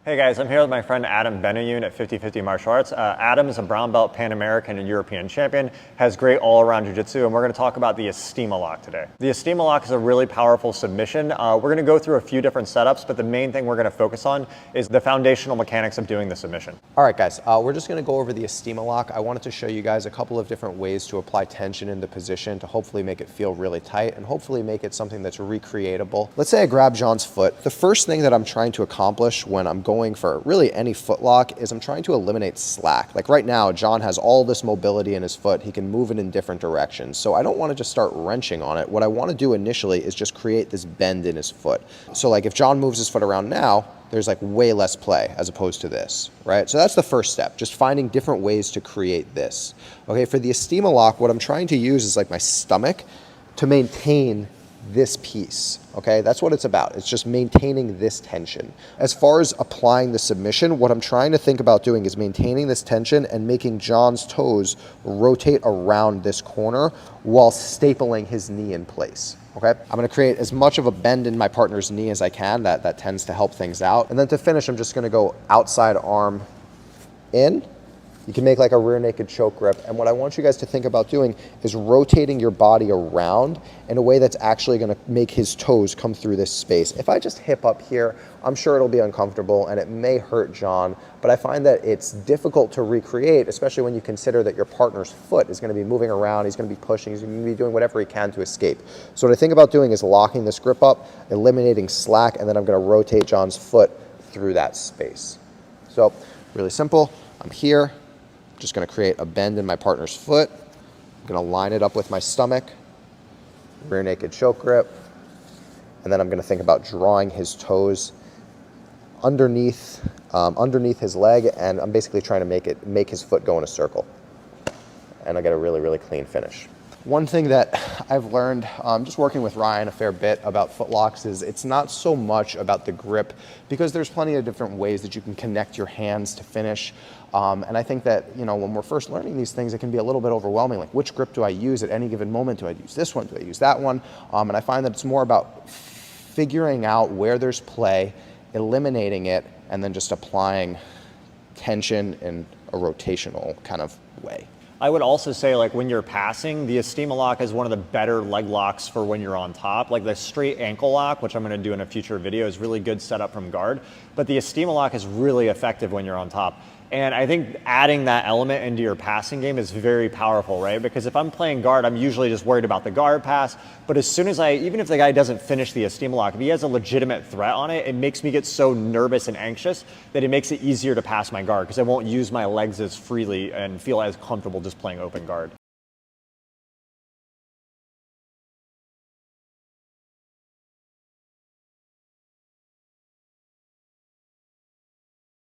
Hey guys, I'm here with my friend Adam Benayoun at 50/50 Martial Arts. Adam is a brown belt, Pan American, and European champion, has great all-around jiu-jitsu, and we're going to talk about the Estima Lock today. The Estima Lock is a really powerful submission. We're going to go through a few different setups, but the main thing we're going to focus on is the foundational mechanics of doing the submission. All right, guys, we're just going to go over the Estima Lock. I wanted to show you guys a couple of different ways to apply tension in the position to hopefully make it feel really tight and hopefully make it something that's recreatable. Let's say I grab John's foot. The first thing that I'm trying to accomplish when I'm going for really any foot lock is I'm trying to eliminate slack. Like right now, John has all this mobility in his foot. He can move it in different directions. So I don't want to just start wrenching on it. What I want to do initially is just create this bend in his foot. So like if John moves his foot around now, there's like way less play as opposed to this, right? So that's the first step, just finding different ways to create this. Okay, for the Estima Lock, what I'm trying to use is like my stomach to maintain this piece, okay? That's what it's about. It's just maintaining this tension. As far as applying the submission, what I'm trying to think about doing is maintaining this tension and making John's toes rotate around this corner while stapling his knee in place, okay? I'm gonna create as much of a bend in my partner's knee as I can. That tends to help things out. And then to finish, I'm just gonna go outside arm in. You can make like a rear naked choke grip. And what I want you guys to think about doing is rotating your body around in a way that's actually gonna make his toes come through this space. If I just hip up here, I'm sure it'll be uncomfortable and it may hurt John, but I find that it's difficult to recreate, especially when you consider that your partner's foot is gonna be moving around, he's gonna be pushing, he's gonna be doing whatever he can to escape. So what I think about doing is locking this grip up, eliminating slack, and then I'm gonna rotate John's foot through that space. So really simple, I'm here. Just gonna create a bend in my partner's foot. I'm gonna line it up with my stomach, rear naked choke grip, and then I'm gonna think about drawing his toes underneath his leg, and I'm basically trying to make his foot go in a circle. And I get a really, really clean finish. One thing that I've learned just working with Ryan a fair bit about foot locks is it's not so much about the grip, because there's plenty of different ways that you can connect your hands to finish. And I think that, you know, when we're first learning these things, it can be a little bit overwhelming. Like, which grip do I use at any given moment? Do I use this one? Do I use that one? And I find that it's more about figuring out where there's play, eliminating it, and then just applying tension in a rotational kind of way. I would also say, like, when you're passing, the Estima Lock is one of the better leg locks for when you're on top. Like the straight ankle lock, which I'm gonna do in a future video, is really good setup from guard. But the Estima Lock is really effective when you're on top. And I think adding that element into your passing game is very powerful, right? Because if I'm playing guard, I'm usually just worried about the guard pass. But as soon as even if the guy doesn't finish the Estima Lock, if he has a legitimate threat on it, it makes me get so nervous and anxious that it makes it easier to pass my guard, because I won't use my legs as freely and feel as comfortable just playing open guard.